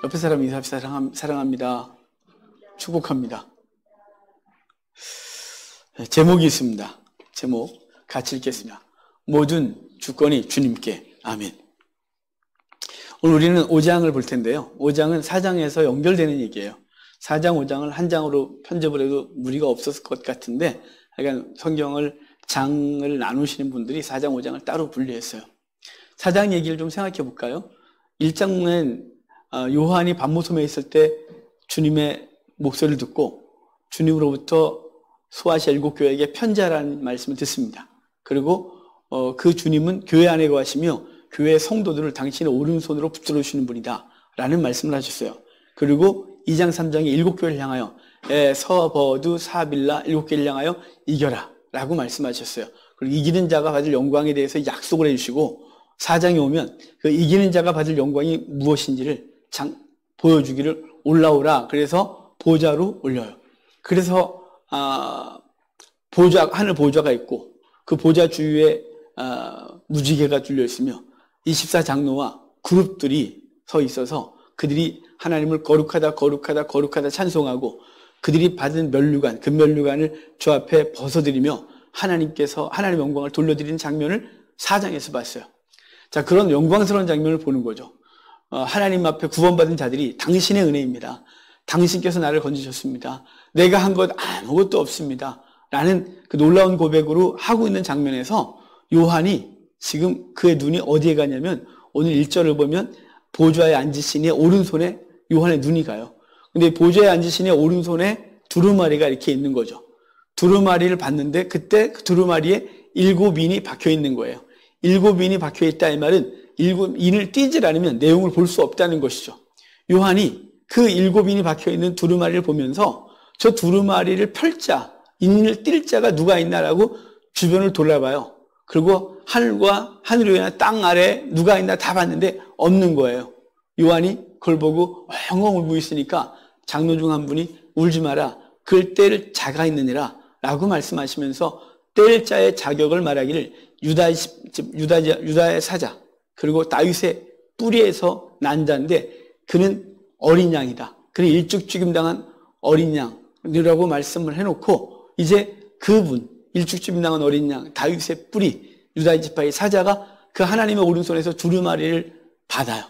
옆에 사람 인사합시다. 사랑합니다. 축복합니다. 제목이 있습니다. 제목 같이 읽겠습니다. 모든 주권이 주님께. 아멘. 오늘 우리는 5장을 볼 텐데요. 5장은 4장에서 연결되는 얘기예요. 4장, 5장을 한 장으로 편집을 해도 무리가 없었을 것 같은데, 약간 성경을 장을 나누시는 분들이 4장, 5장을 따로 분리했어요. 4장 얘기를 좀 생각해 볼까요? 1장은 요한이 밤모섬에 있을 때 주님의 목소리를 듣고 주님으로부터 소아시아 7교회에게 편지하라는 말씀을 듣습니다. 그리고 그 주님은 교회 안에 거하시며 교회 성도들을 당신의 오른손으로 붙들어 주시는 분이다 라는 말씀을 하셨어요. 그리고 2장 3장에 7교회를 향하여 서버두 사빌라 7교회를 향하여 이겨라 라고 말씀하셨어요. 그리고 이기는 자가 받을 영광에 대해서 약속을 해주시고 4장에 오면 그 이기는 자가 받을 영광이 무엇인지를 보여주기를 올라오라. 그래서 보좌로 올려요. 그래서 하늘 보좌가 있고 그 보좌 주위에 무지개가 둘려 있으며 24장로와 그룹들이 서 있어서 그들이 하나님을 거룩하다 거룩하다 거룩하다 찬송하고 그들이 받은 면류관, 그 면류관을 주 앞에 벗어드리며 하나님께서 하나님의 영광을 돌려드리는 장면을 4장에서 봤어요. 자, 그런 영광스러운 장면을 보는 거죠. 하나님 앞에 구원받은 자들이 당신의 은혜입니다. 당신께서 나를 건지셨습니다. 내가 한 것 아무것도 없습니다. 라는 그 놀라운 고백으로 하고 있는 장면에서 요한이 지금 그의 눈이 어디에 가냐면 오늘 1절을 보면 보좌에 앉으신 이의 오른손에 요한의 눈이 가요. 근데 보좌에 앉으신 이의 오른손에 두루마리가 이렇게 있는 거죠. 두루마리를 봤는데 그때 그 두루마리에 7인이 박혀 있는 거예요. 7인이 박혀 있다 이 말은 7인을 띄질 않으면 내용을 볼 수 없다는 것이죠. 요한이 그 7인이 박혀 있는 두루마리를 보면서 저 두루마리를 펼자, 인을 띨 자가 누가 있나라고 주변을 돌아봐요. 그리고 하늘과 하늘 위나 땅 아래 누가 있나 다 봤는데 없는 거예요. 요한이 그걸 보고 엉엉 울고 있으니까 장로 중 한 분이 울지 마라. 그를 뗄 자가 있느니라 라고 말씀하시면서 뗄 자의 자격을 말하기를 유다의 사자 그리고 다윗의 뿌리에서 난 자인데 그는 어린 양이다. 그는 일찍 죽임당한 어린 양이라고 말씀을 해놓고 이제 그분 일찍 죽임당한 어린 양 다윗의 뿌리 유다의 지파의 사자가 그 하나님의 오른손에서 두루마리를 받아요.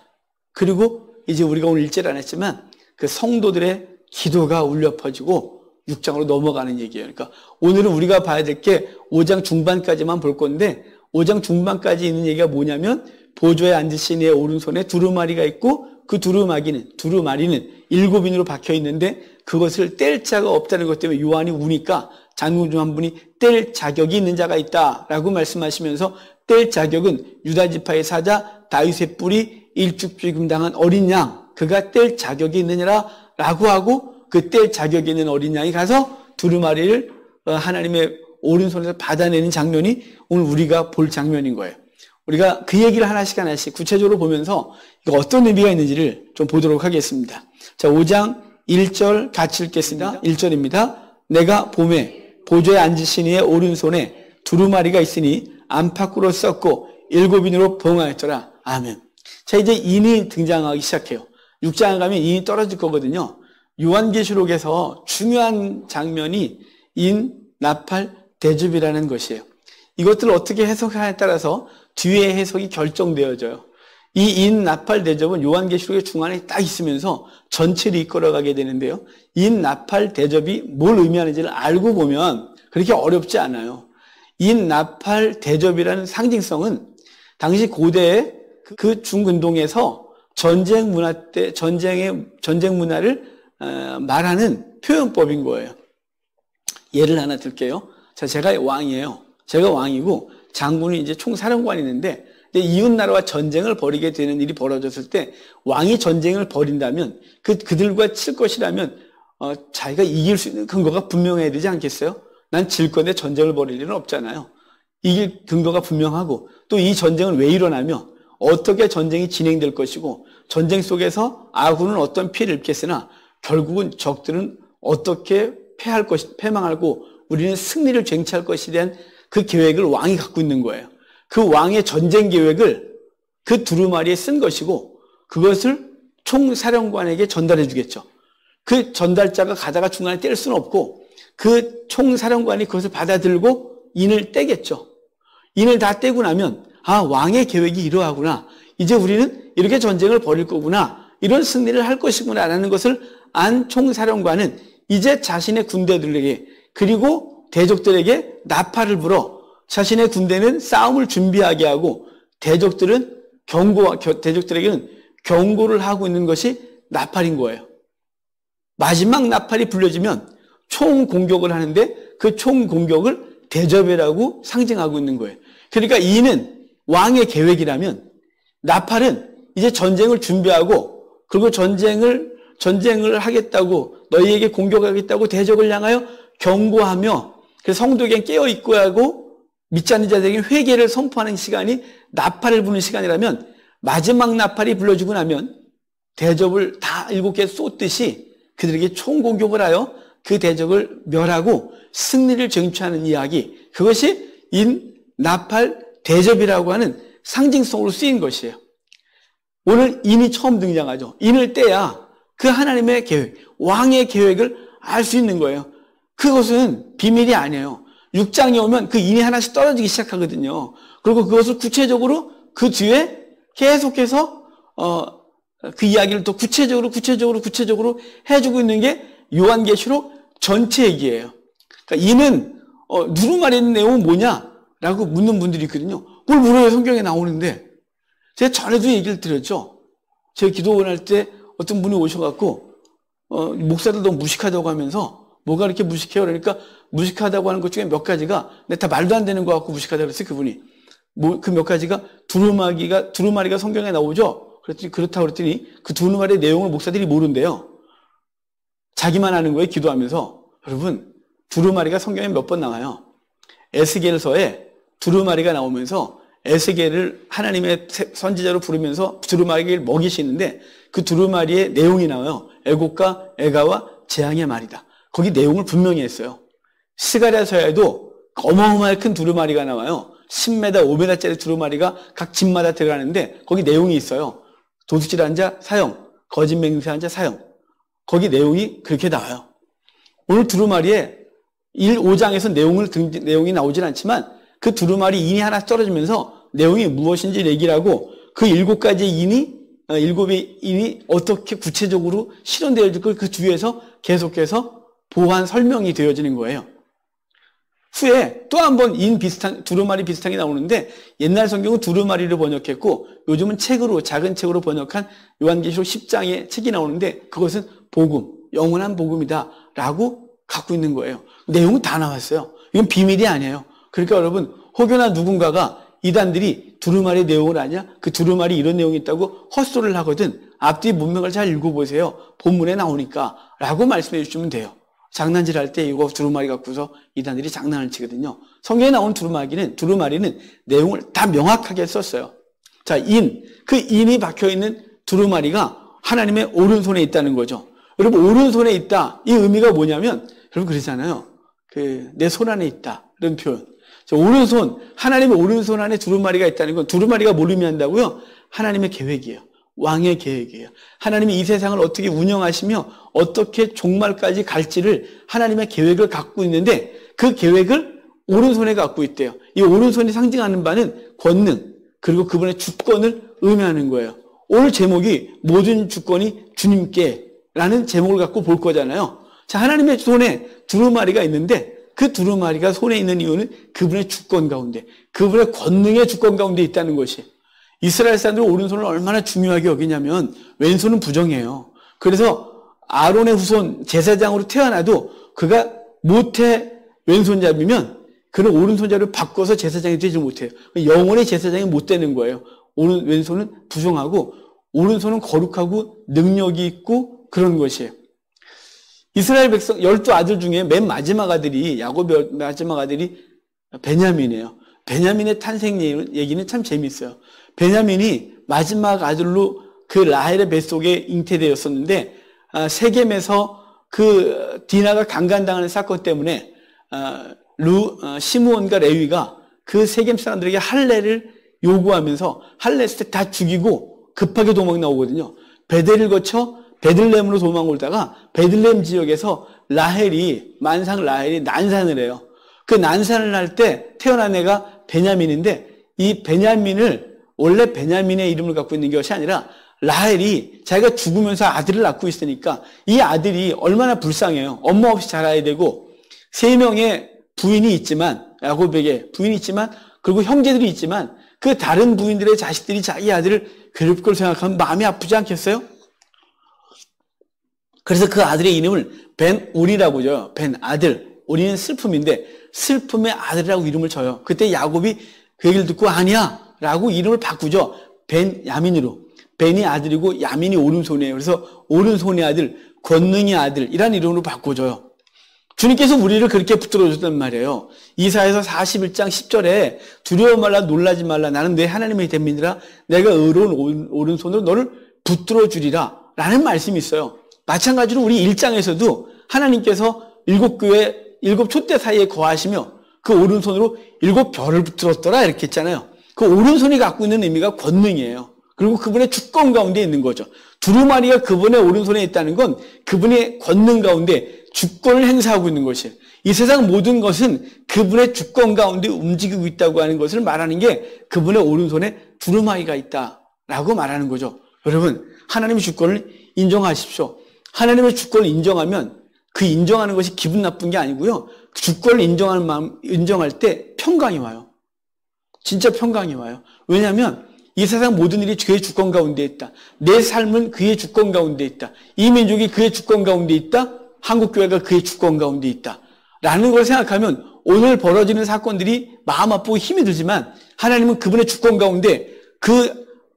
그리고 이제 우리가 오늘 일제를 안 했지만 그 성도들의 기도가 울려 퍼지고 6장으로 넘어가는 얘기예요. 그러니까 오늘은 우리가 봐야 될 게 5장 중반까지만 볼 건데 5장 중반까지 있는 얘기가 뭐냐면 보좌에 앉으신 이의 오른손에 두루마리가 있고 그 두루마리는 7인으로 박혀 있는데 그것을 뗄 자가 없다는 것 때문에 요한이 우니까 장로 중 한 분이 뗄 자격이 있는 자가 있다라고 말씀하시면서 뗄 자격은 유다 지파의 사자 다윗의 뿌리 일찍 죽임당한 어린 양 그가 뗄 자격이 있느냐라고 하고 그 뗄 자격이 있는 어린 양이 가서 두루마리를 하나님의 오른손에서 받아내는 장면이 오늘 우리가 볼 장면인 거예요. 우리가 그 얘기를 하나씩 구체적으로 보면서 이거 어떤 의미가 있는지를 좀 보도록 하겠습니다. 자, 5장 1절 같이 읽겠습니다. 1절입니다. 내가 봄에 보좌에 앉으신 이의 오른손에 두루마리가 있으니 안팎으로 썼고 7인으로 봉하였더라. 아멘. 자, 이제 인이 등장하기 시작해요. 6장에 가면 인이 떨어질 거거든요. 요한계시록에서 중요한 장면이 인, 나팔, 대접이라는 것이에요. 이것들을 어떻게 해석하냐에 따라서 뒤에 해석이 결정되어져요. 이 인, 나팔, 대접은 요한계시록의 중간에 딱 있으면서 전체를 이끌어가게 되는데요. 인, 나팔, 대접이 뭘 의미하는지를 알고 보면 그렇게 어렵지 않아요. 인, 나팔, 대접이라는 상징성은 당시 고대의 그 중근동에서 전쟁 문화 때 전쟁 문화를 말하는 표현법인 거예요. 예를 하나 들게요. 자, 제가 왕이에요. 제가 왕이고 장군이 이제 총사령관이 있는데 이웃 나라와 전쟁을 벌이게 되는 일이 벌어졌을 때 왕이 전쟁을 벌인다면 그들과 칠 것이라면 자기가 이길 수 있는 근거가 분명해야 되지 않겠어요? 난 질 건데 전쟁을 벌일 일은 없잖아요. 이길 근거가 분명하고 또 이 전쟁은 왜 일어나며 어떻게 전쟁이 진행될 것이고 전쟁 속에서 아군은 어떤 피해를 입겠으나 결국은 적들은 어떻게 패망하고 우리는 승리를 쟁취할 것에 대한 그 계획을 왕이 갖고 있는 거예요. 그 왕의 전쟁 계획을 그 두루마리에 쓴 것이고 그것을 총사령관에게 전달해 주겠죠. 그 전달자가 가다가 중간에 뗄 수는 없고 그 총사령관이 그것을 받아들고 인을 떼겠죠. 인을 다 떼고 나면 왕의 계획이 이러하구나. 이제 우리는 이렇게 전쟁을 벌일 거구나. 이런 승리를 할 것이구나라는 것을 안 총사령관은 이제 자신의 군대들에게 그리고 대적들에게 나팔을 불어 자신의 군대는 싸움을 준비하게 하고 대적들에게는 경고를 하고 있는 것이 나팔인 거예요. 마지막 나팔이 불려지면 총 공격을 하는데 그 총 공격을 대접이라고 상징하고 있는 거예요. 그러니까 이는 왕의 계획이라면 나팔은 이제 전쟁을 준비하고 그리고 전쟁을 하겠다고 너희에게 공격하겠다고 대적을 향하여 경고하며 그래서 성도에게 깨어있고 하고 믿지 않는 자들에게 회개를 선포하는 시간이 나팔을 부는 시간이라면 마지막 나팔이 불려지고 나면 대적을 다 7개 쏟듯이 그들에게 총공격을 하여 그 대적을 멸하고 승리를 쟁취하는 이야기, 그것이 나팔 대접이라고 하는 상징성으로 쓰인 것이에요. 오늘 인이 처음 등장하죠. 인을 떼야 그 하나님의 계획, 왕의 계획을 알 수 있는 거예요. 그것은 비밀이 아니에요. 6장에 오면 그 인이 하나씩 떨어지기 시작하거든요. 그리고 그것을 구체적으로 그 뒤에 계속해서 그 이야기를 또 구체적으로 해주고 있는 게 요한계시록 전체 얘기예요. 그러니까 이는 누르마리 있는 내용은 뭐냐라고 묻는 분들이 있거든요. 뭘 물어요? 성경에 나오는데. 제가 전에도 얘기를 드렸죠. 제가 기도원 할 때 어떤 분이 오셔갖고 목사들 너무 무식하다고 하면서 뭐가 이렇게 무식해요? 그러니까 무식하다고 하는 것 중에 몇 가지가 다 말도 안 되는 것 같고 무식하다고 그랬어요. 그분이. 그 몇 가지가 두루마리가 성경에 나오죠. 그렇다고 그랬더니 그 두루마리의 내용을 목사들이 모른대요. 자기만 아는 거예요. 기도하면서. 여러분, 두루마리가 성경에 몇 번 나와요. 에스겔서에 두루마리가 나오면서 에스겔을 하나님의 선지자로 부르면서 두루마리를 먹이시는데 그 두루마리의 내용이 나와요. 애곡과 애가와 재앙의 말이다. 거기 내용을 분명히 했어요. 스가랴서에도 어마어마하게 큰 두루마리가 나와요. 10m, 5m짜리 두루마리가 각 집마다 들어가는데 거기 내용이 있어요. 도둑질한 자 사형, 거짓 맹세한 자 사형. 거기 내용이 그렇게 나와요. 오늘 두루마리에 5장에서 내용이 나오진 않지만 그 두루마리 인이 하나 떨어지면서 내용이 무엇인지 얘기를 하고 그 7가지의 일곱의 인이 어떻게 구체적으로 실현되어질 걸 그 뒤에서 계속해서 보완 설명이 되어지는 거예요. 후에 또 한 번 두루마리 비슷한 게 나오는데 옛날 성경은 두루마리를 번역했고 요즘은 작은 책으로 번역한 요한계시록 10장의 책이 나오는데 그것은 복음, 영원한 복음이다 라고 갖고 있는 거예요. 내용은 다 나왔어요. 이건 비밀이 아니에요. 그러니까 여러분, 혹여나 누군가가 이단들이 두루마리 내용을 아냐? 그 두루마리 이런 내용이 있다고 헛소리를 하거든 앞뒤 문맥을 잘 읽어보세요. 본문에 나오니까 라고 말씀해 주시면 돼요. 장난질 할 때 이거 두루마리 갖고서 이단들이 장난을 치거든요. 성경에 나오는 두루마리는 내용을 다 명확하게 썼어요. 자, 그 인이 박혀있는 두루마리가 하나님의 오른손에 있다는 거죠. 여러분, 오른손에 있다. 이 의미가 뭐냐면, 여러분 그러잖아요. 내 손 안에 있다. 이런 표현. 하나님의 오른손 안에 두루마리가 있다는 건 두루마리가 뭘 의미한다고요? 하나님의 계획이에요. 왕의 계획이에요. 하나님이 이 세상을 어떻게 운영하시며 어떻게 종말까지 갈지를 하나님의 계획을 갖고 있는데 그 계획을 오른손에 갖고 있대요. 이 오른손이 상징하는 바는 권능 그리고 그분의 주권을 의미하는 거예요. 오늘 제목이 모든 주권이 주님께라는 제목을 갖고 볼 거잖아요. 자, 하나님의 손에 두루마리가 있는데 그 두루마리가 손에 있는 이유는 그분의 주권 가운데, 그분의 권능의 주권 가운데 있다는 것이. 이스라엘 사람들은 오른손을 얼마나 중요하게 여기냐면 왼손은 부정해요. 그래서 아론의 후손 제사장으로 태어나도 그가 모태 왼손잡이면 그는 오른손잡이를 바꿔서 제사장이 되지 못해요. 영원히 제사장이 못 되는 거예요. 왼손은 부정하고 오른손은 거룩하고 능력이 있고 그런 것이에요. 이스라엘 백성 12아들 중에 맨 마지막 아들이 야곱의 마지막 아들이 베냐민이에요. 베냐민의 탄생 얘기는 참 재미있어요. 베냐민이 마지막 아들로 그 라헬의 뱃속에 잉태되었었는데 세겜에서 그 디나가 강간당하는 사건 때문에 시므온과 레위가 그 세겜 사람들에게 할례를 요구하면서 할례 했을 때 다 죽이고 급하게 도망 나오거든요. 베델을 거쳐 베들레헴으로 도망오다가 베들레헴 지역에서 만상 라헬이 난산을 해요. 그 난산을 할 때 태어난 애가 베냐민인데 이 베냐민을 원래 베냐민의 이름을 갖고 있는 것이 아니라 라헬이 자기가 죽으면서 아들을 낳고 있으니까 이 아들이 얼마나 불쌍해요. 엄마 없이 자라야 되고 3명의 부인이 있지만 야곱에게 부인이 있지만 그리고 형제들이 있지만 그 다른 부인들의 자식들이 자기 아들을 괴롭힐 걸 생각하면 마음이 아프지 않겠어요? 그래서 그 아들의 이름을 벤우리라고 줘요. 벤 아들. 우리는 슬픔인데 슬픔의 아들이라고 이름을 줘요. 그때 야곱이 그 얘기를 듣고 아니야 라고 이름을 바꾸죠. 벤야민으로. 벤이 아들이고 야민이 오른손이에요. 그래서 오른손의 아들, 권능의 아들이라는 이름으로 바꿔줘요. 주님께서 우리를 그렇게 붙들어줬단 말이에요. 이사야서 41장 10절에 두려워 말라 놀라지 말라 나는 내 하나님의 대민이라 내가 의로운 오른손으로 너를 붙들어주리라 라는 말씀이 있어요. 마찬가지로 우리 1장에서도 하나님께서 7교회 7촛대 사이에 거하시며 그 오른손으로 7별을 붙들었더라 이렇게 했잖아요. 그 오른손이 갖고 있는 의미가 권능이에요. 그리고 그분의 주권 가운데 있는 거죠. 두루마리가 그분의 오른손에 있다는 건 그분의 권능 가운데 주권을 행사하고 있는 것이에요. 이 세상 모든 것은 그분의 주권 가운데 움직이고 있다고 하는 것을 말하는 게 그분의 오른손에 두루마리가 있다라고 말하는 거죠. 여러분, 하나님의 주권을 인정하십시오. 하나님의 주권을 인정하면 그 인정하는 것이 기분 나쁜 게 아니고요. 주권을 인정할 때 평강이 와요. 진짜 평강이 와요. 왜냐하면 이 세상 모든 일이 그의 주권 가운데 있다. 내 삶은 그의 주권 가운데 있다. 이 민족이 그의 주권 가운데 있다. 한국교회가 그의 주권 가운데 있다. 라는 걸 생각하면 오늘 벌어지는 사건들이 마음 아프고 힘이 들지만 하나님은 그분의 주권 가운데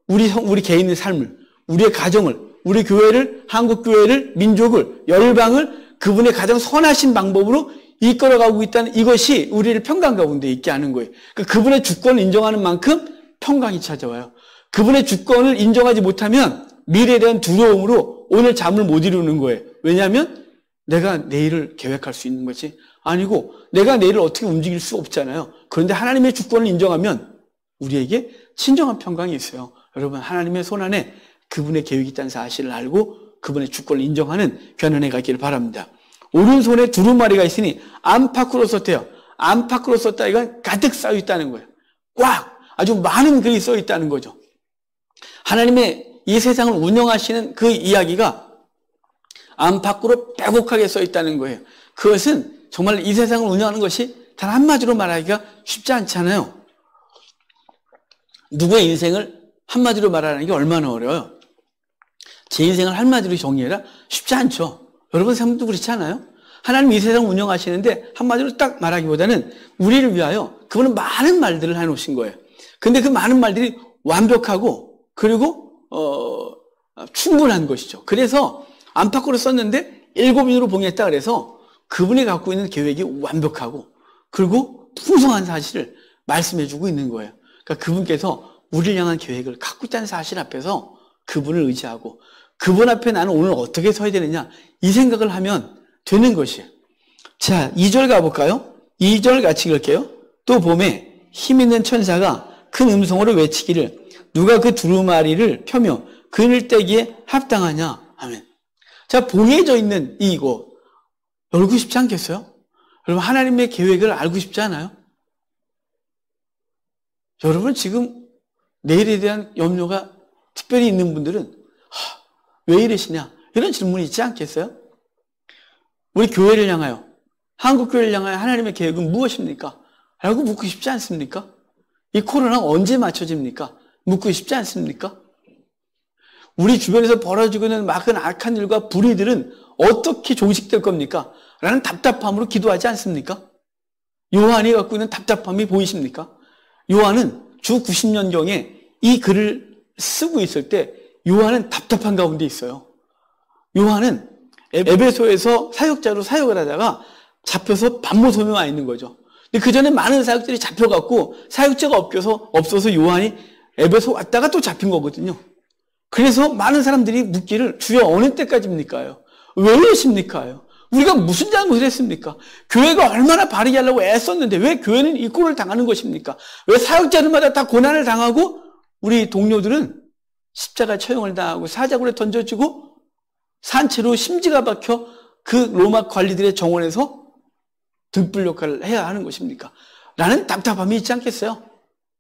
우리 개인의 삶을, 우리의 가정을, 우리 교회를, 한국교회를, 민족을, 열방을 그분의 가장 선하신 방법으로 이끌어가고 있다는 이것이 우리를 평강 가운데 있게 하는 거예요. 그러니까 그분의 주권을 인정하는 만큼 평강이 찾아와요. 그분의 주권을 인정하지 못하면 미래에 대한 두려움으로 오늘 잠을 못 이루는 거예요. 왜냐하면 내가 내일을 계획할 수 있는 것이 아니고 내가 내일을 어떻게 움직일 수 없잖아요. 그런데 하나님의 주권을 인정하면 우리에게 진정한 평강이 있어요. 여러분, 하나님의 손안에 그분의 계획이 있다는 사실을 알고 그분의 주권을 인정하는 귀한 은혜가 있기를 바랍니다. 오른손에 두루마리가 있으니 안팎으로 썼대요. 안팎으로 썼다 이건 가득 쌓여 있다는 거예요. 꽉 아주 많은 글이 써 있다는 거죠. 하나님의 이 세상을 운영하시는 그 이야기가 안팎으로 빼곡하게 써 있다는 거예요. 그것은 정말 이 세상을 운영하는 것이 단 한마디로 말하기가 쉽지 않잖아요. 누구의 인생을 한마디로 말하는 게 얼마나 어려워요. 제 인생을 한마디로 정리해라? 쉽지 않죠. 여러분 생각도 그렇지 않아요? 하나님 이 세상 운영하시는데 한마디로 딱 말하기보다는 우리를 위하여 그분은 많은 말들을 해놓으신 거예요. 근데 그 많은 말들이 완벽하고 그리고 충분한 것이죠. 그래서 안팎으로 썼는데 7인으로 봉했다 그래서 그분이 갖고 있는 계획이 완벽하고 그리고 풍성한 사실을 말씀해주고 있는 거예요. 그러니까 그분께서 우리를 향한 계획을 갖고 있다는 사실 앞에서 그분을 의지하고 그분 앞에 나는 오늘 어떻게 서야 되느냐 이 생각을 하면 되는 것이에요. 자, 2절 가볼까요? 2절 같이 읽을게요. 또 봄에 힘있는 천사가 큰 음성으로 외치기를 누가 그 두루마리를 펴며 그늘 떼기에 합당하냐. 아멘. 자, 봉해져 있는 이곳 열고 싶지 않겠어요? 여러분 하나님의 계획을 알고 싶지 않아요? 여러분 지금 내일에 대한 염려가 특별히 있는 분들은 왜 이러시냐 이런 질문이 있지 않겠어요? 우리 교회를 향하여 한국교회를 향하여 하나님의 계획은 무엇입니까? 라고 묻고 싶지 않습니까? 이 코로나 언제 맞춰집니까? 묻고 싶지 않습니까? 우리 주변에서 벌어지고 있는 막은 악한 일과 불의들은 어떻게 종식될 겁니까? 라는 답답함으로 기도하지 않습니까? 요한이 갖고 있는 답답함이 보이십니까? 요한은 주 90년경에 이 글을 쓰고 있을 때 요한은 답답한 가운데 있어요. 요한은 에베소에서 사역자로 사역을 하다가 잡혀서 반모섬에 와 있는 거죠. 근데 그 전에 많은 사역들이 잡혀갖고 사역자가 없어서 요한이 에베소 왔다가 또 잡힌 거거든요. 그래서 많은 사람들이 묻기를 주여 어느 때까지입니까요? 왜 이러십니까요? 우리가 무슨 잘못을 했습니까? 교회가 얼마나 바르게 하려고 애썼는데 왜 교회는 이 꼴을 당하는 것입니까? 왜 사역자들마다 다 고난을 당하고 우리 동료들은 십자가 처형을 당하고 사자굴에 던져지고 산채로 심지가 박혀 그 로마 관리들의 정원에서 등불 역할을 해야 하는 것입니까? 라는 답답함이 있지 않겠어요?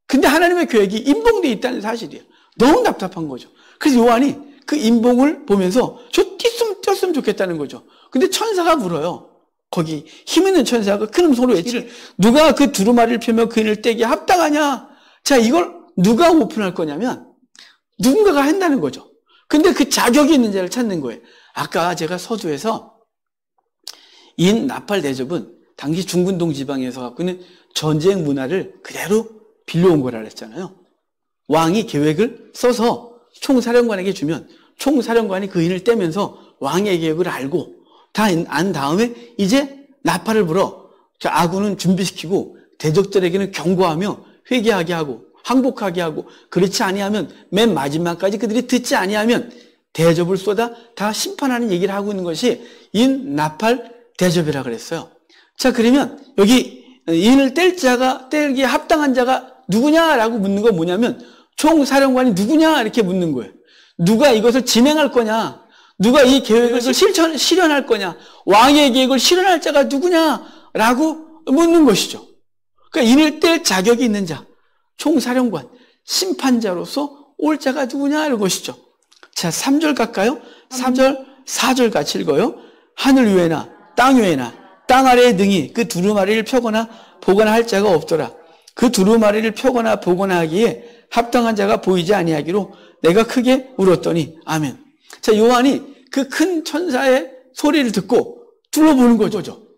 근데 하나님의 계획이 임봉되어 있다는 사실이에요. 너무 답답한 거죠. 그래서 요한이 그 임봉을 보면서 저 뛰었으면 좋겠다는 거죠. 근데 천사가 물어요. 거기 힘 있는 천사가 큰 소리로 외치를 누가 그 두루마리를 펴며 그 인을 떼기에 합당하냐? 자, 이걸 누가 오픈할 거냐면 누군가가 한다는 거죠. 근데 그 자격이 있는 자를 찾는 거예요. 아까 제가 서두에서 인 나팔 대접은 당시 중근동 지방에서 갖고 있는 전쟁 문화를 그대로 빌려온 거라 그랬잖아요. 왕이 계획을 써서 총사령관에게 주면 총사령관이 그 인을 떼면서 왕의 계획을 알고 다 안 다음에 이제 나팔을 불어 아군은 준비시키고 대적들에게는 경고하며 회개하게 하고 항복하게 하고 그렇지 아니하면 맨 마지막까지 그들이 듣지 아니하면 대접을 쏟아 다 심판하는 얘기를 하고 있는 것이 인 나팔 대접이라 그랬어요. 자, 그러면 여기 인을 떼기에 합당한 자가 누구냐라고 묻는 건 뭐냐면 총사령관이 누구냐 이렇게 묻는 거예요. 누가 이것을 진행할 거냐? 누가 이 계획을 실현할 거냐? 왕의 계획을 실현할 자가 누구냐라고 묻는 것이죠. 그러니까 인을 뗄 자격이 있는 자, 총사령관, 심판자로서 올 자가 누구냐 이런 것이죠. 자, 3절 갈까요? 3절, 4절 같이 읽어요. 하늘 위에나 땅 위에나 땅 아래의 등이 그 두루마리를 펴거나 보거나 할 자가 없더라. 그 두루마리를 펴거나 보거나 하기에 합당한 자가 보이지 아니하기로 내가 크게 울었더니 아멘. 자, 요한이 그 큰 천사의 소리를 듣고 둘러보는 거죠.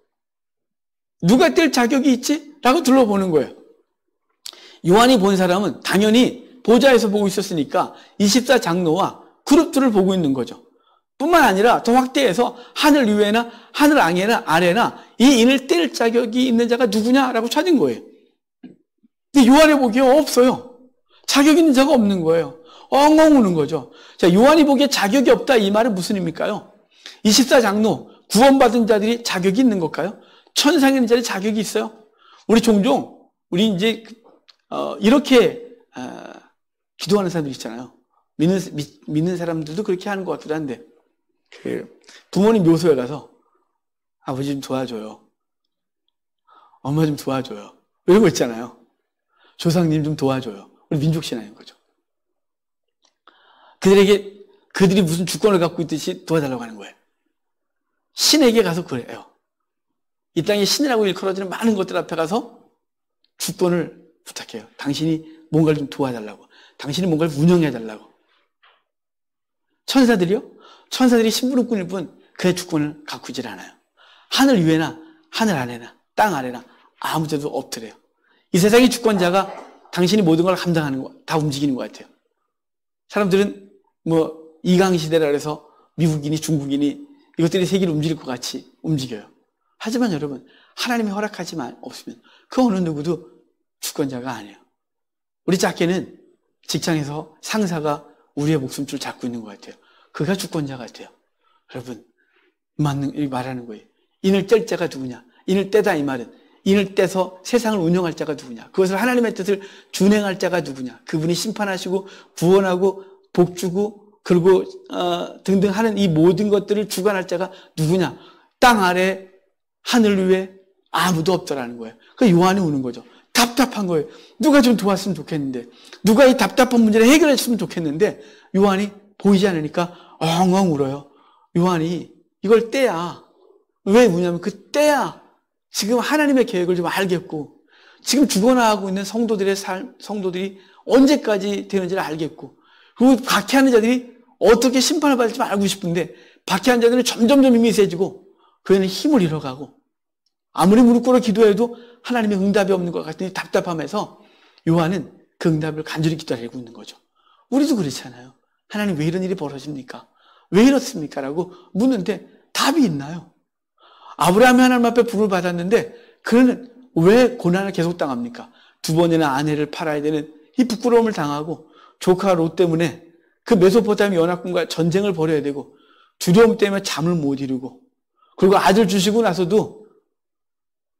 누가 뗄 자격이 있지? 라고 둘러보는 거예요. 요한이 본 사람은 당연히 보좌에서 보고 있었으니까 24장로와 그룹들을 보고 있는 거죠. 뿐만 아니라 더 확대해서 하늘 위에나 하늘 아래나 이 인을 뗄 자격이 있는 자가 누구냐라고 찾은 거예요. 근데 요한이 보기에 없어요. 자격 있는 자가 없는 거예요. 엉엉 우는 거죠. 자, 요한이 보기에 자격이 없다 이 말은 무슨 의미일까요? 24장로 구원받은 자들이 자격이 있는 걸까요? 천상에 있는 자들이 자격이 있어요? 우리 종종 우리 이제 이렇게 기도하는 사람들 있잖아요. 믿는 사람들도 그렇게 하는 것 같기도 한데 부모님 묘소에 가서 아버지 좀 도와줘요. 엄마 좀 도와줘요. 이런 거 있잖아요. 조상님 좀 도와줘요. 우리 민족신앙인 거죠. 그들이 무슨 주권을 갖고 있듯이 도와달라고 하는 거예요. 신에게 가서 그래요. 이 땅에 신이라고 일컬어지는 많은 것들 앞에 가서 주권을 부탁해요. 당신이 뭔가를 좀 도와달라고. 당신이 뭔가를 운영해달라고. 천사들이요? 천사들이 심부름꾼일 뿐 그의 주권을 갖고 있질 않아요. 하늘 위에나 하늘 아래나 땅 아래나 아무 데도 없더래요. 이 세상의 주권자가 당신이 모든 걸 감당하는 거, 다 움직이는 것 같아요. 사람들은 이강시대라 그래서 미국인이 중국인이 이것들이 세계를 움직일 것 같이 움직여요. 하지만 여러분, 하나님이 허락하지만 없으면 그 어느 누구도 주권자가 아니에요. 우리 작게는 직장에서 상사가 우리의 목숨줄 잡고 있는 것 같아요. 그가 주권자 같아요. 여러분, 말하는 거예요. 인을 뗄 자가 누구냐? 인을 떼다 이 말은 인을 떼서 세상을 운영할 자가 누구냐? 그것을 하나님의 뜻을 준행할 자가 누구냐? 그분이 심판하시고 구원하고 복주고 그리고 등등 하는 이 모든 것들을 주관할 자가 누구냐? 땅 아래 하늘 위에 아무도 없더라는 거예요. 그러니까 요한이 우는 거죠. 답답한 거예요. 누가 좀 도왔으면 좋겠는데 누가 이 답답한 문제를 해결해 줬으면 좋겠는데 요한이 보이지 않으니까 엉엉 울어요. 요한이 이걸 떼야 왜 우냐면 그 떼야 지금 하나님의 계획을 좀 알겠고 지금 죽어나가고 있는 성도들이 언제까지 되는지를 알겠고 그리고 박해하는 자들이 어떻게 심판을 받을지 알고 싶은데 박해하는 자들은 점점점 힘이 세지고 그에는 힘을 잃어가고 아무리 무릎 꿇어 기도해도 하나님의 응답이 없는 것 같으니 답답함에서 요한은 그 응답을 간절히 기다리고 있는 거죠. 우리도 그렇잖아요. 하나님 왜 이런 일이 벌어집니까? 왜 이렇습니까? 라고 묻는데 답이 있나요? 아브라함이 하나님 앞에 부름을 받았는데 그는 왜 고난을 계속 당합니까? 2번이나 아내를 팔아야 되는 이 부끄러움을 당하고 조카 롯 때문에 그 메소포타미아 연합군과 전쟁을 벌여야 되고 두려움 때문에 잠을 못 이루고 그리고 아들 주시고 나서도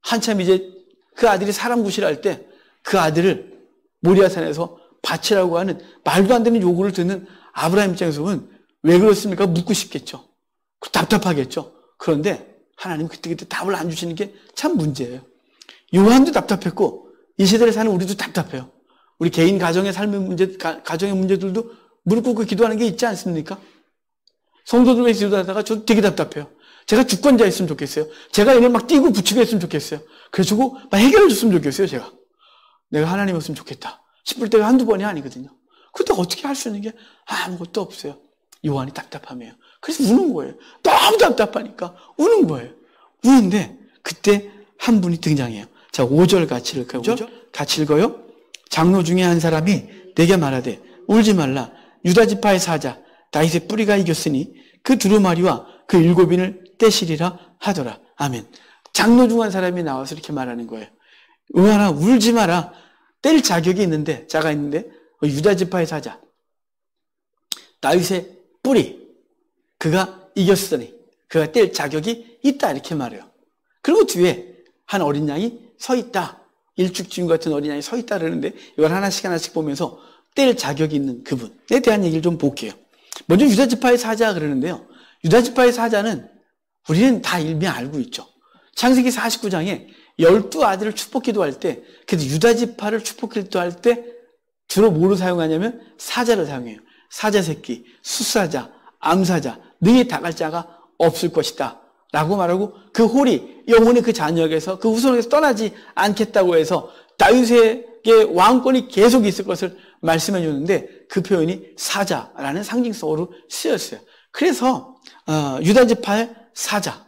한참 이제 그 아들이 사람 구실할 때 그 아들을 모리아산에서 바치라고 하는 말도 안 되는 요구를 듣는 아브라함 입장에서는 왜 그렇습니까? 묻고 싶겠죠. 답답하겠죠. 그런데 하나님 그때 답을 안 주시는 게 참 문제예요. 요한도 답답했고 이 시대에 사는 우리도 답답해요. 우리 개인 가정의 삶의 문제, 가정의 문제들도 무릎 꿇고 기도하는 게 있지 않습니까? 성도들과 기도하다가 저도 되게 답답해요. 제가 주권자였으면 좋겠어요. 제가 이걸 막 뛰고 붙이고 했으면 좋겠어요. 그래가지고 막 해결해 줬으면 좋겠어요, 제가. 내가 하나님이었으면 좋겠다 싶을 때가 한두 번이 아니거든요. 그때 어떻게 할 수 있는 게 아무것도 없어요. 요한이 답답하며요. 그래서 우는 거예요. 너무 답답하니까 우는 거예요. 우는데 그때 한 분이 등장해요. 자, 5절 같이 읽어요. 5절? 같이 읽어요. 장로 중에 한 사람이 내게 말하되 울지 말라. 유다 지파의 사자 다윗의 뿌리가 이겼으니 그 두루마리와 그 7인을 떼시리라 하더라. 아멘. 장로 중 한 사람이 나와서 이렇게 말하는 거예요. 요한아, 울지 마라. 뗄 자격이 있는데, 자가 있는데, 유다 지파의 사자 다윗의 뿌리, 그가 이겼으니 그가 뗄 자격이 있다, 이렇게 말해요. 그리고 뒤에 한 어린 양이 서 있다. 일죽지금 같은 어린 양이 서 있다 그러는데 이걸 하나씩 하나씩 보면서 뗄 자격이 있는 그분에 대한 얘기를 좀 볼게요. 먼저 유다 지파의 사자 그러는데요. 유다 지파의 사자는 우리는 다 이미 알고 있죠. 창세기 49장에 12아들을 축복 기도할 때, 그래서 유다 지파를 축복 기도할 때 주로 뭐로 사용하냐면 사자를 사용해요. 사자 새끼, 숫사자, 암사자, 너희에 다갈 자가 없을 것이다 라고 말하고, 그 홀이 영원히 그 자녀에게서 그 후손에게서 떠나지 않겠다고 해서 다윗에게 왕권이 계속 있을 것을 말씀해 주는데, 그 표현이 사자라는 상징성으로 쓰였어요. 그래서 유다 지파의 사자,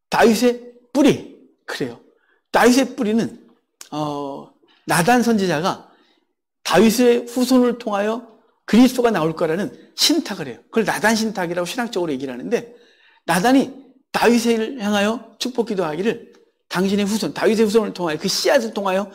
다윗의 뿌리, 그래요. 다윗의 뿌리는 나단 선지자가 다윗의 후손을 통하여 그리스도가 나올 거라는 신탁을 해요. 그걸 나단 신탁이라고 신학적으로 얘기를 하는데, 나단이 다윗을 향하여 축복 기도하기를 당신의 후손, 다윗의 후손을 통하여 그 씨앗을 통하여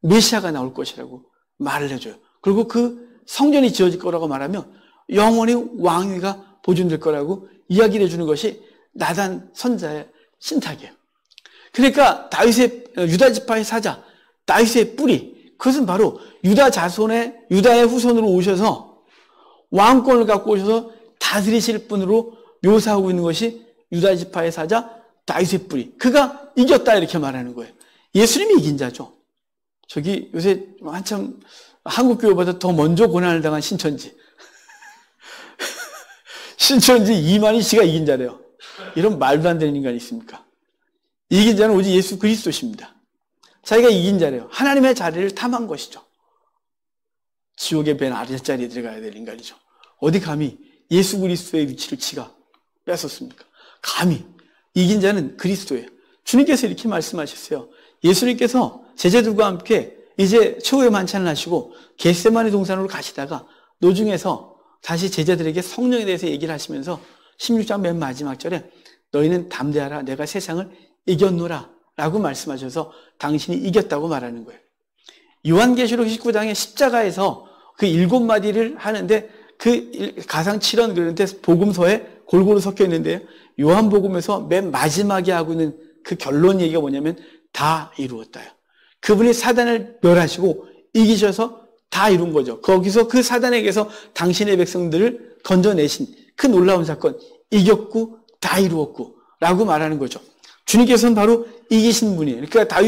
메시아가 나올 것이라고 말을 해줘요. 그리고 그 성전이 지어질 거라고 말하면 영원히 왕위가 보존될 거라고 이야기를 해주는 것이 나단 선자의 신탁이에요. 그러니까 유다 지파의 사자, 다윗의 뿌리, 그것은 바로 유다 자손의, 유다의 후손으로 오셔서 왕권을 갖고 오셔서 다스리실 분으로 묘사하고 있는 것이 유다 지파의 사자, 다윗의 뿌리. 그가 이겼다 이렇게 말하는 거예요. 예수님이 이긴 자죠. 저기 요새 한참 한국교회보다 더 먼저 고난을 당한 신천지. 신천지 이만희 씨가 이긴 자래요. 이런 말도 안 되는 인간이 있습니까? 이긴 자는 오직 예수 그리스도십니다. 자기가 이긴 자래요. 하나님의 자리를 탐한 것이죠. 지옥의 맨 아랫자리에 들어가야 될 인간이죠. 어디 감히 예수 그리스도의 위치를 지가 뺏었습니까? 감히. 이긴 자는 그리스도예요. 주님께서 이렇게 말씀하셨어요. 예수님께서 제자들과 함께 이제 최후의 만찬을 하시고 겟세마네 동산으로 가시다가 노중에서 다시 제자들에게 성령에 대해서 얘기를 하시면서 16장 맨 마지막 절에 너희는 담대하라, 내가 세상을 이겼노라 라고 말씀하셔서 당신이 이겼다고 말하는 거예요. 요한계시록 19장의 십자가에서 그 7마디를 하는데, 그 가상 7원 그런데 복음서에 골고루 섞여 있는데요. 요한복음에서 맨 마지막에 하고 있는 그 결론 얘기가 뭐냐면 다 이루었다요. 그분이 사단을 멸하시고 이기셔서 다 이룬 거죠. 거기서 그 사단에게서 당신의 백성들을 건져내신 그 놀라운 사건, 이겼고 다 이루었고 라고 말하는 거죠. 주님께서는 바로 이기신 분이에요. 그러니까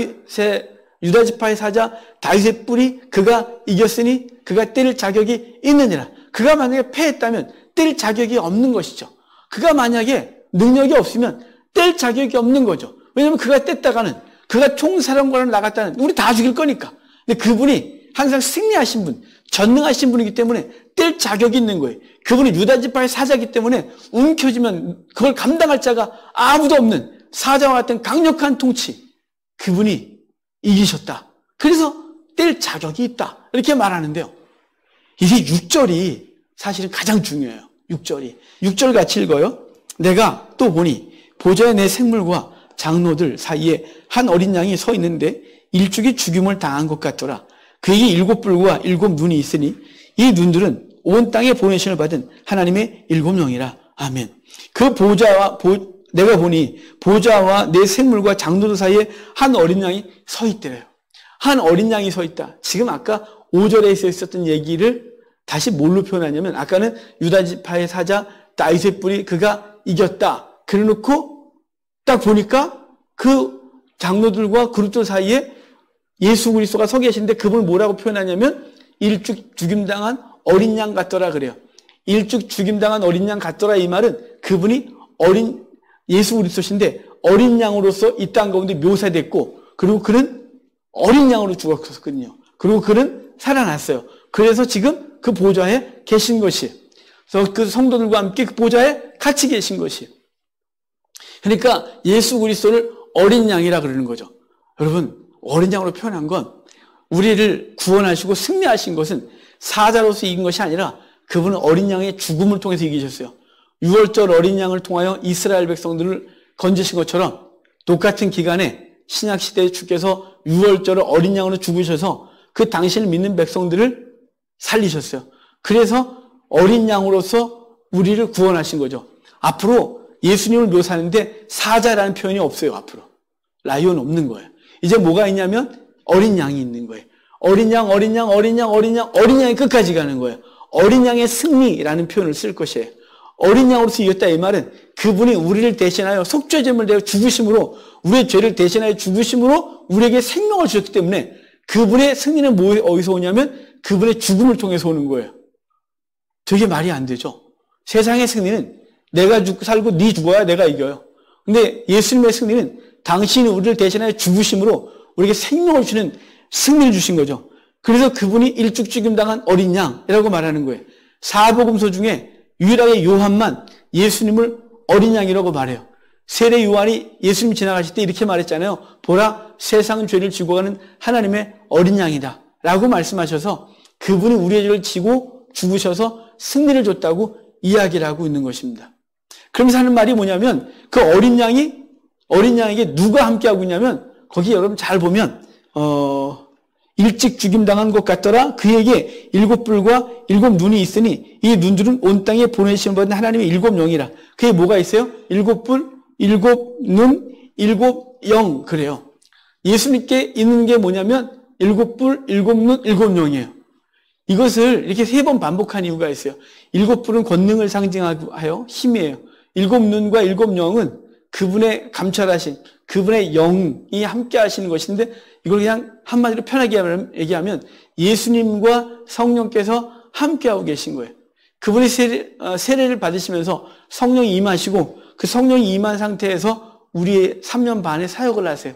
유다 지파의 사자, 다윗의 뿌리, 그가 이겼으니 그가 뗄 자격이 있느니라. 그가 만약에 패했다면 뗄 자격이 없는 것이죠. 그가 만약에 능력이 없으면 뗄 자격이 없는 거죠. 왜냐하면 그가 뗐다가는, 그가 총사령관으로 나갔다는, 우리 다 죽일 거니까. 근데 그분이 항상 승리하신 분, 전능하신 분이기 때문에 뗄 자격이 있는 거예요. 그분이 유다 지파의 사자이기 때문에 움켜쥐면 그걸 감당할 자가 아무도 없는 사자와 같은 강력한 통치, 그분이 이기셨다. 그래서 뗄 자격이 있다. 이렇게 말하는데요. 이게 6절이 사실은 가장 중요해요. 6절 같이 읽어요. 내가 또 보니 보좌에 내 생물과 장로들 사이에 한 어린 양이 서 있는데 일죽이 죽임을 당한 것 같더라. 그에게 7뿔과 7눈이 있으니 이 눈들은 온 땅에 보내심을 받은 하나님의 7영이라. 아멘. 그 내가 보니 보좌와 내 생물과 장로들 사이에 한 어린 양이 서 있더래요. 한 어린 양이 서 있다. 지금 아까 5절에 있었던 얘기를 다시 뭘로 표현하냐면 아까는 유다지파의 사자 다윗의 뿔이 그가 이겼다. 그래놓고 딱 보니까 그 장로들과 그룹들 사이에 예수 그리스도가 서 계신데 그분을 뭐라고 표현하냐면 일찍 죽임당한 어린 양 같더라 그래요. 일찍 죽임당한 어린 양 같더라 이 말은 그분이 어린 예수 그리스도신데 어린 양으로서 이 땅 가운데 묘사됐고 그리고 그는 어린 양으로 죽었거든요. 그리고 그는 살아났어요. 그래서 지금 그 보좌에 계신 것이 그래서 그 성도들과 함께 그 보좌에 같이 계신 것이 그러니까 예수 그리스도를 어린 양이라 그러는 거죠. 여러분 어린 양으로 표현한 건 우리를 구원하시고 승리하신 것은 사자로서 이긴 것이 아니라 그분은 어린 양의 죽음을 통해서 이기셨어요. 6월절 어린 양을 통하여 이스라엘 백성들을 건지신 것처럼 똑같은 기간에 신약시대에 주께서 6월절을 어린 양으로 죽으셔서 그 당신을 믿는 백성들을 살리셨어요. 그래서 어린 양으로서 우리를 구원하신 거죠. 앞으로 예수님을 묘사하는데 사자라는 표현이 없어요. 앞으로. 라이온 없는 거예요. 이제 뭐가 있냐면 어린 양이 있는 거예요. 어린 양, 어린 양, 어린 양, 어린 양, 어린 양이 끝까지 가는 거예요. 어린 양의 승리라는 표현을 쓸 것이에요. 어린 양으로서 이겼다 이 말은 그분이 우리를 대신하여 속죄제물 되어 죽으심으로 우리의 죄를 대신하여 죽으심으로 우리에게 생명을 주셨기 때문에 그분의 승리는 어디서 오냐면 그분의 죽음을 통해서 오는 거예요. 되게 말이 안 되죠. 세상의 승리는 내가 살고 네 죽어야 내가 이겨요. 근데 예수님의 승리는 당신이 우리를 대신하여 죽으심으로 우리에게 생명을 주는 승리를 주신 거죠. 그래서 그분이 일찍 죽임당한 어린 양이라고 말하는 거예요. 사복음서 중에 유일하게 요한만 예수님을 어린 양이라고 말해요. 세례 요한이 예수님 지나가실 때 이렇게 말했잖아요. 보라 세상 죄를 지고 가는 하나님의 어린 양이다 라고 말씀하셔서 그분이 우리의 죄를 지고 죽으셔서 승리를 줬다고 이야기를 하고 있는 것입니다. 그러면서 하는 말이 뭐냐면 그 어린 양에게 누가 함께하고 있냐면 거기 여러분 잘 보면 일찍 죽임당한 것 같더라. 그에게 7뿔과 7눈이 있으니 이 눈들은 온 땅에 보내시는 받은 하나님의 7영이라. 그게 뭐가 있어요? 7뿔, 7눈, 7영 그래요. 예수님께 있는 게 뭐냐면 7뿔, 7눈, 7영이에요. 이것을 이렇게 3번 반복한 이유가 있어요. 7뿔은 권능을 상징하여 힘이에요. 7눈과 7영은 그분의 감찰하신 그분의 영이 함께 하시는 것인데 이걸 그냥 한마디로 편하게 얘기하면 예수님과 성령께서 함께하고 계신 거예요. 그분이 세례를 받으시면서 성령이 임하시고 그 성령이 임한 상태에서 우리의 3년 반의 사역을 하세요.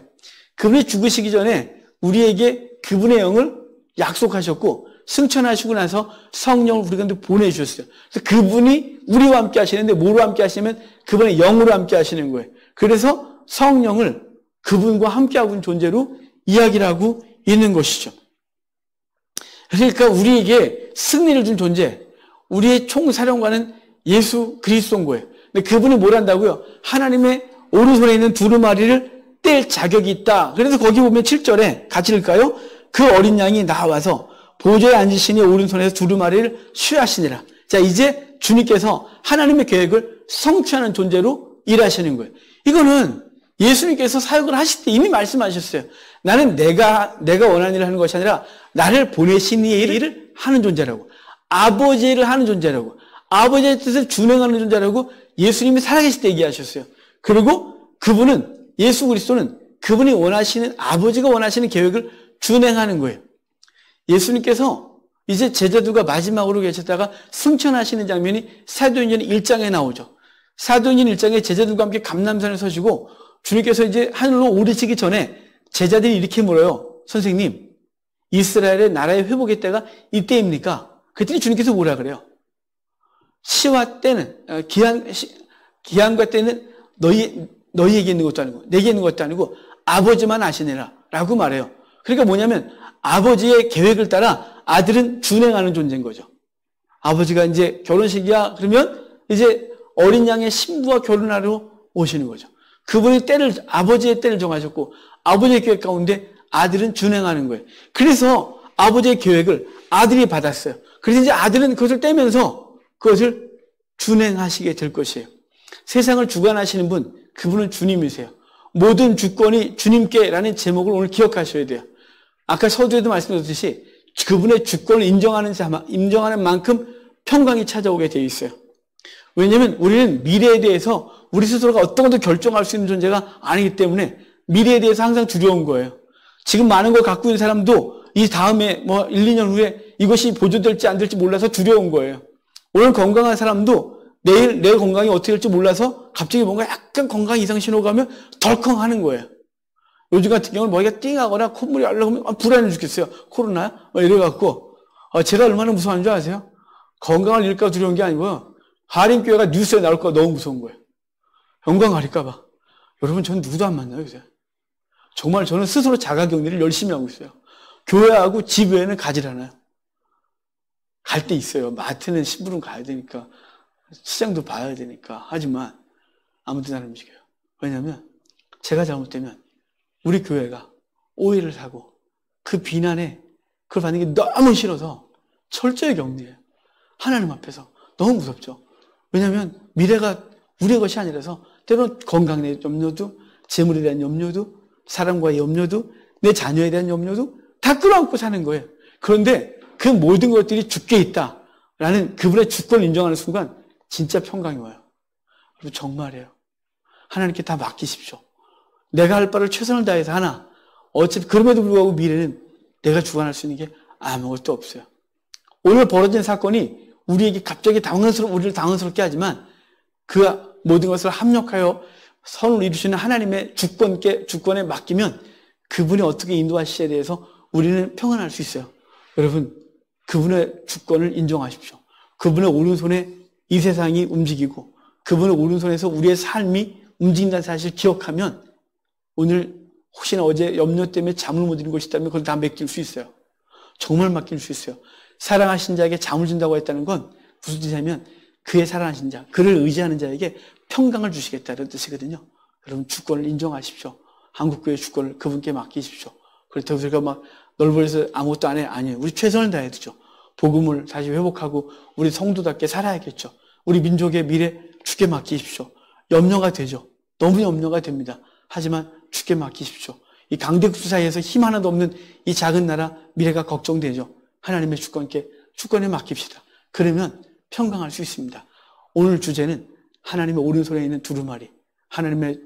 그분이 죽으시기 전에 우리에게 그분의 영을 약속하셨고 승천하시고 나서 성령을 우리 가운데 보내주셨어요. 그래서 그분이 우리와 함께 하시는데 뭐로 함께 하시냐면 그분의 영으로 함께 하시는 거예요. 그래서 성령을 그분과 함께하고 있는 존재로 이야기를 하고 있는 것이죠. 그러니까 우리에게 승리를 준 존재, 우리의 총사령관은 예수 그리스도인 거예요. 근데 그분이 뭘 한다고요? 하나님의 오른손에 있는 두루마리를 뗄 자격이 있다. 그래서 거기 보면 7절에 같이 읽을까요? 그 어린 양이 나와서 보좌에 앉으시니 오른손에서 두루마리를 취하시니라. 자, 이제 주님께서 하나님의 계획을 성취하는 존재로 일하시는 거예요. 이거는 예수님께서 사역을 하실 때 이미 말씀하셨어요. 나는 내가 원하는 일을 하는 것이 아니라 나를 보내신 이의 일을 하는 존재라고. 아버지의 일을 하는 존재라고. 아버지의 뜻을 준행하는 존재라고 예수님이 살아계실 때 얘기하셨어요. 그리고 그분은 예수 그리스도는 그분이 원하시는 아버지가 원하시는 계획을 준행하는 거예요. 예수님께서 이제 제자들과 마지막으로 계셨다가 승천하시는 장면이 사도행전 1장에 나오죠. 사도행전 1장에 제자들과 함께 감람산에 서시고 주님께서 이제 하늘로 오르시기 전에 제자들이 이렇게 물어요. 선생님, 이스라엘의 나라의 회복의 때가 이때입니까? 그랬더니 주님께서 뭐라 그래요? 시와 때는, 기한과 때는 너희에게 있는 것도 아니고 내게 있는 것도 아니고 아버지만 아시느라 라고 말해요. 그러니까 뭐냐면 아버지의 계획을 따라 아들은 준행하는 존재인 거죠. 아버지가 이제 결혼식이야 그러면 이제 어린 양의 신부와 결혼하러 오시는 거죠. 그분이 아버지의 때를 정하셨고 아버지의 계획 가운데 아들은 준행하는 거예요. 그래서 아버지의 계획을 아들이 받았어요. 그래서 이제 아들은 그것을 떼면서 그것을 준행하시게 될 것이에요. 세상을 주관하시는 분, 그분은 주님이세요. 모든 주권이 주님께라는 제목을 오늘 기억하셔야 돼요. 아까 서두에도 말씀드렸듯이 그분의 주권을 인정하는 만큼 평강이 찾아오게 되어 있어요. 왜냐하면 우리는 미래에 대해서 우리 스스로가 어떤 것도 결정할 수 있는 존재가 아니기 때문에 미래에 대해서 항상 두려운 거예요. 지금 많은 걸 갖고 있는 사람도 이 다음에 1, 2년 후에 이것이 보존될지 안 될지 몰라서 두려운 거예요. 오늘 건강한 사람도 내일 내 건강이 어떻게 될지 몰라서 갑자기 뭔가 약간 건강 이상 신호가 오면 덜컹 하는 거예요. 요즘 같은 경우는 머리가 띵하거나 콧물이 알려면 불안해 죽겠어요. 코로나야? 이래갖고 제가 얼마나 무서운 줄 아세요? 건강을 잃을까 두려운 게 아니고요. 한림교회가 뉴스에 나올까 너무 무서운 거예요. 건강 가릴까 봐. 여러분 저는 누구도 안 만나요 요새. 정말 저는 스스로 자가격리를 열심히 하고 있어요. 교회하고 집 외에는 가질 않아요. 갈 때 있어요. 마트는 심부름 가야 되니까 시장도 봐야 되니까. 하지만 아무데나 안 움직여요. 왜냐하면 제가 잘못되면 우리 교회가 오해를 사고 그 비난에 그걸 받는 게 너무 싫어서 철저히 격리해요. 하나님 앞에서. 너무 무섭죠. 왜냐하면 미래가 우리의 것이 아니라서 때로는 건강에 대한 염려도, 재물에 대한 염려도, 사람과의 염려도, 내 자녀에 대한 염려도 다 끌어안고 사는 거예요. 그런데 그 모든 것들이 주께 있다라는 그분의 주권을 인정하는 순간 진짜 평강이 와요. 여러분 정말이에요. 하나님께 다 맡기십시오. 내가 할 바를 최선을 다해서 하나. 어차피 그럼에도 불구하고 미래는 내가 주관할 수 있는 게 아무것도 없어요. 오늘 벌어진 사건이 우리에게 갑자기 우리를 당황스럽게 하지만 그 모든 것을 합력하여 선을 이루시는 하나님의 주권에 맡기면 그분이 어떻게 인도하시에 대해서 우리는 평안할 수 있어요. 여러분, 그분의 주권을 인정하십시오. 그분의 오른손에 이 세상이 움직이고 그분의 오른손에서 우리의 삶이 움직인다는 사실을 기억하면 오늘 혹시나 어제 염려 때문에 잠을 못 이룬 것이 있다면 그걸 다 맡길 수 있어요. 정말 맡길 수 있어요. 사랑하신 자에게 잠을 준다고 했다는 건 무슨 뜻이냐면 그의 사랑하신 자, 그를 의지하는 자에게 평강을 주시겠다는 뜻이거든요. 여러분 주권을 인정하십시오. 한국교회 주권을 그분께 맡기십시오. 그렇다고 우리가 막 넓어져서 아무것도 안 해. 아니에요. 우리 최선을 다해야 되죠. 복음을 다시 회복하고 우리 성도답게 살아야겠죠. 우리 민족의 미래 주께 맡기십시오. 염려가 되죠. 너무 염려가 됩니다. 하지만 주께 맡기십시오. 이 강대국수 사이에서 힘 하나도 없는 이 작은 나라 미래가 걱정되죠. 하나님의 주권에 맡깁시다. 그러면 평강할 수 있습니다. 오늘 주제는 하나님의 오른손에 있는 두루마리, 하나님의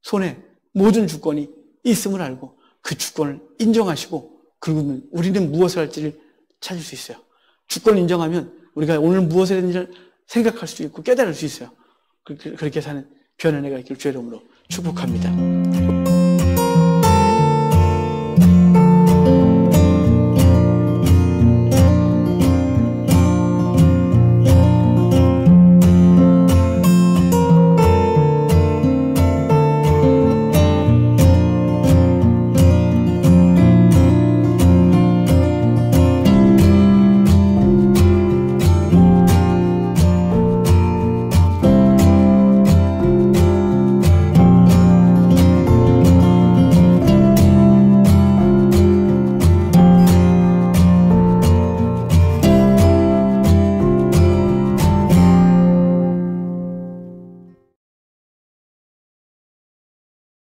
손에 모든 주권이 있음을 알고 그 주권을 인정하시고 그러면 우리는 무엇을 할지를 찾을 수 있어요. 주권을 인정하면 우리가 오늘 무엇을 했는지를 생각할 수 있고 깨달을 수 있어요. 그렇게 사는 귀한 은혜가 있기를 주의 이름으로 축복합니다.